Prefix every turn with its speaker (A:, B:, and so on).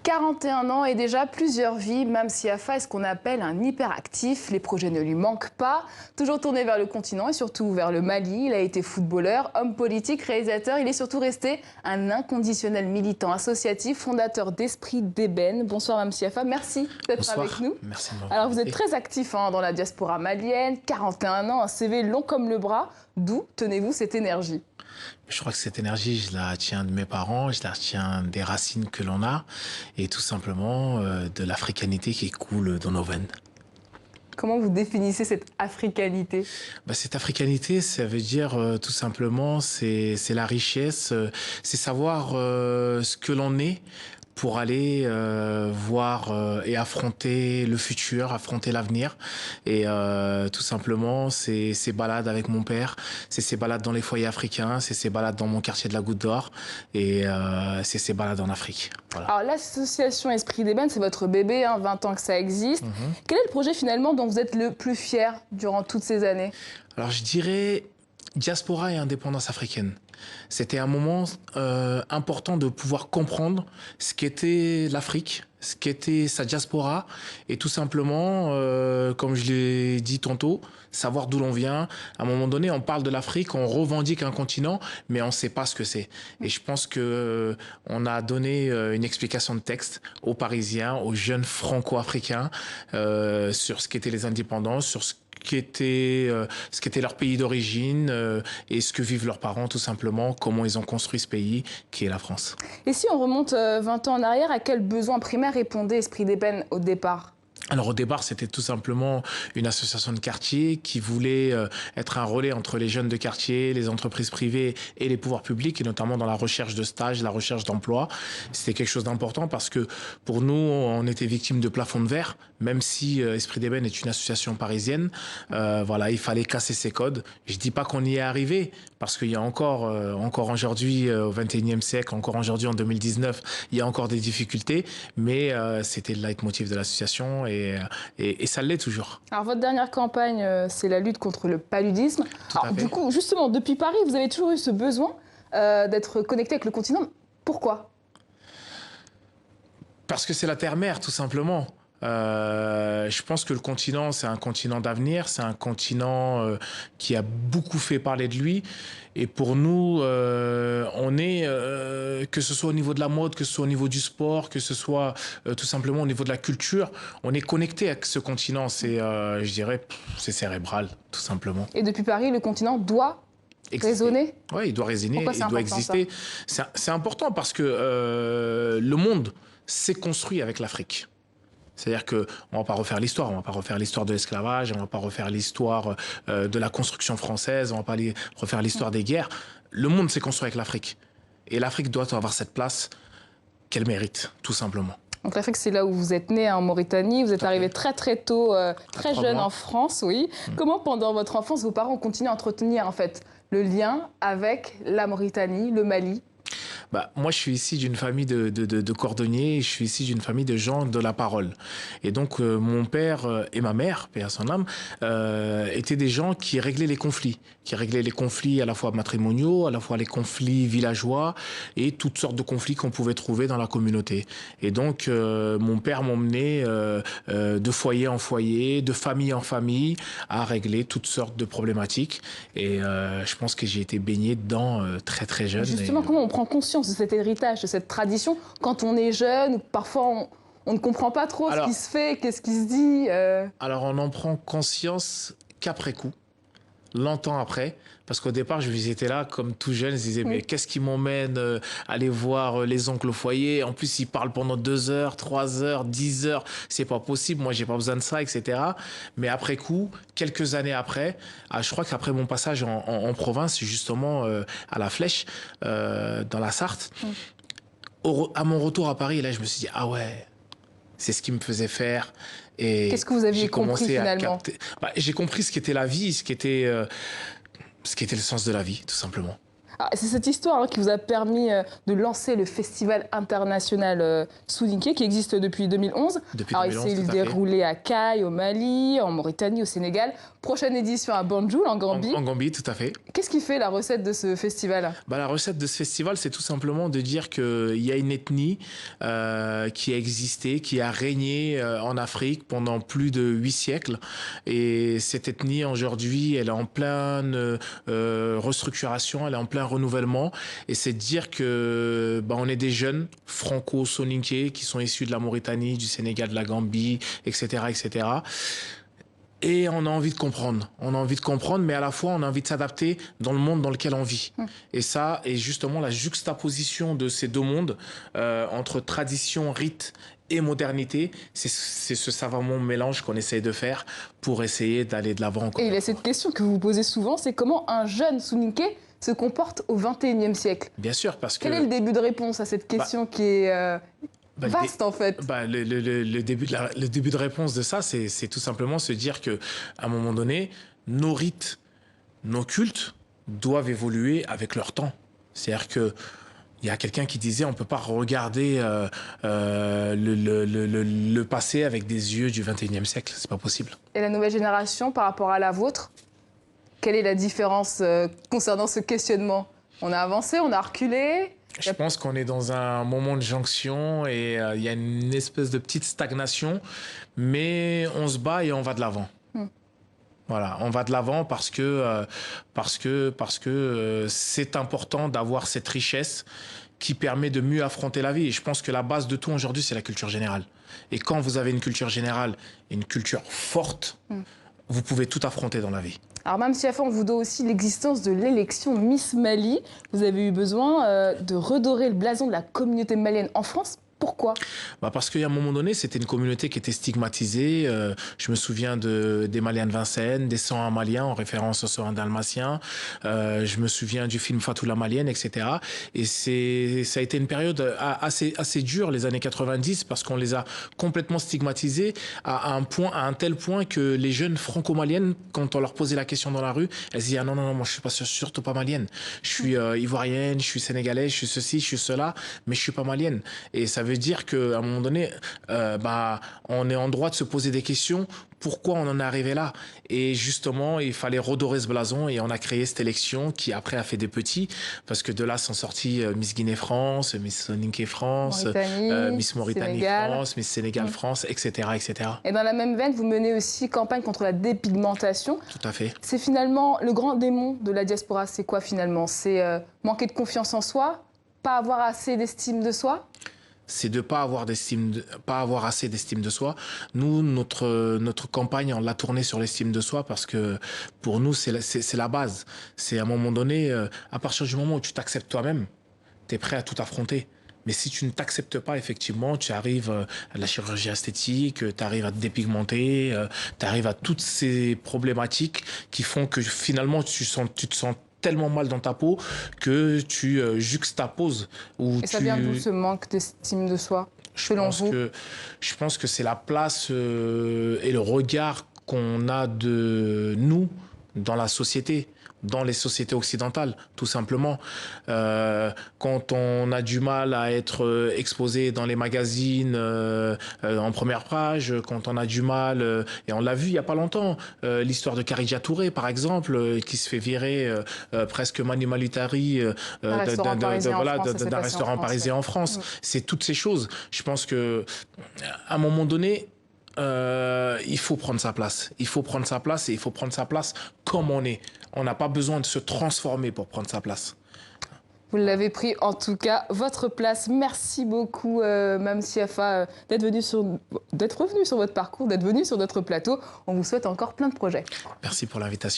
A: 41 ans et déjà plusieurs vies. Mame Siafa est ce qu'on appelle un hyperactif. Les projets ne lui manquent pas. Toujours tourné vers le continent et surtout vers le Mali. Il a été footballeur, homme politique, réalisateur. Il est surtout resté un inconditionnel militant associatif, fondateur d'Esprit d'Ébène. Bonsoir Mame Siafa, merci d'être avec nous.
B: Merci.
A: Alors vous êtes très actif dans la diaspora malienne, 41 ans, un CV long comme le bras. D'où tenez-vous cette énergie ?
B: Je crois que cette énergie, je la tiens de mes parents, je la tiens des racines que l'on a et tout simplement de l'africanité qui coule dans nos veines.
A: Comment vous définissez cette africanité ?
B: Cette africanité, ça veut dire tout simplement, c'est la richesse, c'est savoir ce que l'on est pour aller voir et affronter le futur, affronter l'avenir. Et tout simplement, c'est ces balades avec mon père, c'est ces balades dans les foyers africains, c'est ces balades dans mon quartier de la Goutte d'Or, et c'est ces balades en Afrique. Voilà.
A: Alors l'association Esprit d'Ébène, c'est votre bébé, 20 ans que ça existe. Quel est le projet finalement dont vous êtes le plus fier durant toutes ces années ?
B: Alors je dirais diaspora et indépendance africaine. C'était un moment important de pouvoir comprendre ce qu'était l'Afrique, ce qu'était sa diaspora et tout simplement, comme je l'ai dit tantôt, savoir d'où l'on vient. À un moment donné, on parle de l'Afrique, on revendique un continent, mais on ne sait pas ce que c'est. Et je pense que on a donné une explication de texte aux Parisiens, aux jeunes franco-africains sur ce qu'étaient les indépendances, sur ce qu'était leur pays d'origine et ce que vivent leurs parents tout simplement, comment ils ont construit ce pays qui est la France.
A: Et si on remonte 20 ans en arrière, à quel besoin primaire répondait Esprit d'Ébène au départ ?
B: Alors au départ, c'était tout simplement une association de quartier qui voulait être un relais entre les jeunes de quartier, les entreprises privées et les pouvoirs publics, et notamment dans la recherche de stages, la recherche d'emploi. C'était quelque chose d'important parce que pour nous, on était victimes de plafond de verre, même si Esprit d'Ébène est une association parisienne. Voilà, il fallait casser ces codes. Je dis pas qu'on y est arrivé, parce qu'il y a encore aujourd'hui, au XXIe siècle, encore aujourd'hui en 2019, il y a encore des difficultés, mais c'était le leitmotiv de l'association. Et ça l'est toujours.
A: Alors votre dernière campagne, c'est la lutte contre le paludisme. Alors, du coup, justement, depuis Paris, vous avez toujours eu ce besoin d'être connecté avec le continent. Pourquoi ?
B: Parce que c'est la terre-mère, tout simplement. Je pense que le continent, c'est un continent d'avenir, c'est un continent qui a beaucoup fait parler de lui. Et pour nous, on est, que ce soit au niveau de la mode, que ce soit au niveau du sport, que ce soit tout simplement au niveau de la culture, on est connecté avec ce continent. C'est, je dirais, c'est cérébral, tout simplement.
A: Et depuis Paris, le continent doit résonner ?
B: Oui, il doit résonner,
A: Pourquoi
B: il doit exister. C'est important parce que le monde s'est construit avec l'Afrique. C'est-à-dire qu'on ne va pas refaire l'histoire, on ne va pas refaire l'histoire de l'esclavage, on ne va pas refaire l'histoire de la construction française, on ne va pas refaire l'histoire des guerres. Le monde s'est construit avec l'Afrique. Et l'Afrique doit avoir cette place qu'elle mérite, tout simplement.
A: Donc l'Afrique, c'est là où vous êtes né, en Mauritanie. Vous êtes arrivé très très tôt, très jeune en France, oui. Comment, pendant votre enfance, vos parents ont continué à entretenir en fait le lien avec la Mauritanie, le Mali ?
B: Moi, je suis ici d'une famille de cordonniers, je suis ici d'une famille de gens de la parole. Et donc, mon père et ma mère, paix à son âme, étaient des gens qui réglaient les conflits à la fois matrimoniaux, à la fois les conflits villageois et toutes sortes de conflits qu'on pouvait trouver dans la communauté. Et donc, mon père m'emmenait de foyer en foyer, de famille en famille, à régler toutes sortes de problématiques. Et je pense que j'ai été baigné dedans très très jeune.
A: Justement, comment on prend conscience de cet héritage, de cette tradition, quand on est jeune, parfois on ne comprend pas trop ce qui se fait, qu'est-ce qui se dit
B: Alors on en prend conscience qu'après coup, longtemps après, parce qu'au départ je visitais là comme tout jeune, je disais mais qu'est-ce qui m'emmène aller voir les oncles au foyer, en plus ils parlent pendant 2 heures, 3 heures, 10 heures, c'est pas possible, moi j'ai pas besoin de ça, etc. Mais après coup, quelques années après, je crois qu'après mon passage en province, justement à la Flèche, dans la Sarthe, à mon retour à Paris, là je me suis dit ah ouais, c'est ce qui me faisait faire.
A: Qu'est-ce que vous aviez compris finalement ?
B: J'ai compris ce qu'était la vie, ce qu'était le sens de la vie, tout simplement.
A: C'est cette histoire qui vous a permis de lancer le Festival international Soninké qui existe depuis 2011.
B: Depuis 2011,
A: il s'est déroulé à Caille, au Mali, en Mauritanie, au Sénégal. Prochaine édition à Banjul, en Gambie.
B: En Gambie, tout à fait.
A: Qu'est-ce qui fait la recette de ce festival?
B: La recette de ce festival, c'est tout simplement de dire qu'il y a une ethnie qui a existé, qui a régné en Afrique pendant plus de 8 siècles. Et cette ethnie, aujourd'hui, elle est en pleine restructuration, elle est en plein renouvellement. Et c'est de dire que on est des jeunes franco-soninké qui sont issus de la Mauritanie, du Sénégal, de la Gambie, etc., etc. Et on a envie de comprendre. On a envie de comprendre, mais à la fois, on a envie de s'adapter dans le monde dans lequel on vit. Et ça, et justement, la juxtaposition de ces deux mondes, entre tradition, rite et modernité, c'est ce savant mélange qu'on essaye de faire pour essayer d'aller de l'avant.
A: Et il y a cette question que vous vous posez souvent, c'est comment un jeune soninké se comporte au XXIe siècle?
B: Bien sûr, parce que...
A: Quel est le début de réponse à cette question qui est... vaste en fait.
B: Le début de réponse de ça, c'est tout simplement se dire qu'à un moment donné, nos rites, nos cultes doivent évoluer avec leur temps. C'est-à-dire que il y a quelqu'un qui disait on ne peut pas regarder le passé avec des yeux du XXIe siècle, c'est pas possible.
A: Et la nouvelle génération par rapport à la vôtre, quelle est la différence concernant ce questionnement? On a avancé, on a reculé?
B: Je pense qu'on est dans un moment de jonction et il y a une espèce de petite stagnation, mais on se bat et on va de l'avant. Voilà, on va de l'avant parce que c'est important d'avoir cette richesse qui permet de mieux affronter la vie. Et je pense que la base de tout aujourd'hui, c'est la culture générale. Et quand vous avez une culture générale, une culture forte, vous pouvez tout affronter dans la vie.
A: Alors Mame Siafa, on vous doit aussi l'existence de l'élection Miss Mali. Vous avez eu besoin de redorer le blason de la communauté malienne en France. Pourquoi?
B: Parce qu'à un moment donné, c'était une communauté qui était stigmatisée. Je me souviens des Maliens de Vincennes, des 101 Maliens en référence aux 101 Dalmatiens. Je me souviens du film Fatou la Malienne, etc. Et ça a été une période assez dure, les années 90, parce qu'on les a complètement stigmatisés à un tel point que les jeunes franco-maliennes, quand on leur posait la question dans la rue, elles disaient « Ah non, moi je suis surtout pas malienne. Je suis ivoirienne, je suis sénégalaise, je suis ceci, je suis cela, mais je suis pas malienne. » Et ça veut dire qu'à un moment donné, on est en droit de se poser des questions. Pourquoi on en est arrivé là? Et justement, il fallait redorer ce blason et on a créé cette élection qui après a fait des petits, parce que de là sont sortis Miss Guinée-France, Miss Soninké France, Miss Mauritanie
A: Sénégal.
B: France, Miss Sénégal France, etc., etc.
A: Et dans la même veine, vous menez aussi campagne contre la dépigmentation.
B: Tout à fait.
A: C'est finalement le grand démon de la diaspora. C'est quoi finalement? C'est manquer de confiance en soi, pas avoir assez d'estime de soi?
B: C'est de pas avoir assez d'estime de soi. Nous, notre campagne, on l'a tournée sur l'estime de soi parce que pour nous, c'est la base. C'est à un moment donné, à partir du moment où tu t'acceptes toi-même, tu es prêt à tout affronter. Mais si tu ne t'acceptes pas, effectivement, tu arrives à la chirurgie esthétique, tu arrives à te dépigmenter, tu arrives à toutes ces problématiques qui font que finalement, tu te sens tellement mal dans ta peau que tu juxtaposes.
A: Et ça vient d'où ce manque d'estime de soi, selon vous?
B: Je pense que c'est la place et le regard qu'on a de nous dans la société, dans les sociétés occidentales, tout simplement. Quand on a du mal à être exposé dans les magazines en première page, quand on a du mal, et on l'a vu il n'y a pas longtemps, l'histoire de Kharidja Touré, par exemple, qui se fait virer presque manu militari d'un restaurant parisien en France. C'est toutes ces choses. Je pense qu'à un moment donné, il faut prendre sa place. Il faut prendre sa place et il faut prendre sa place comme on est. On n'a pas besoin de se transformer pour prendre sa place.
A: Vous l'avez pris en tout cas, votre place. Merci beaucoup, Mame Siafa, d'être revenu sur votre parcours, d'être venu sur notre plateau. On vous souhaite encore plein de projets.
B: Merci pour l'invitation.